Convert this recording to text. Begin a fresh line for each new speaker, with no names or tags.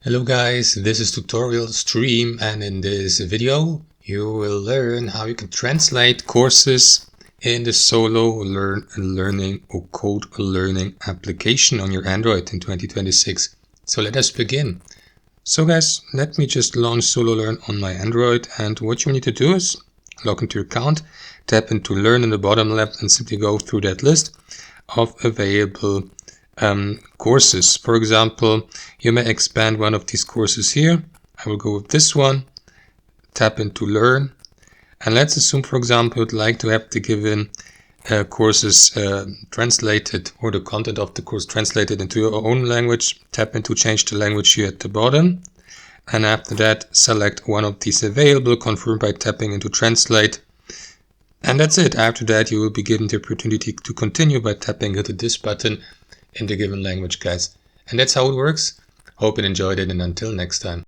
Hello guys, this is tutorial stream, and in this video you will learn how you can translate courses in the SoloLearn learning or code learning application on your Android in 2026. So let us begin. So guys, let me just launch SoloLearn on my Android, and what you need to do is log into your account, tap into Learn in the bottom left and simply go through that list of available courses. For example, you may expand one of these courses here. I will go with this one, tap into Learn, and let's assume, for example, you'd like to have the given courses translated, or the content of the course translated into your own language. Tap into Change the language here at the bottom, and after that select one of these available, confirm by tapping into Translate. And that's it. After that you will be given the opportunity to continue by tapping into this button in the given language, guys. And that's how it works. Hope you enjoyed it, and until next time.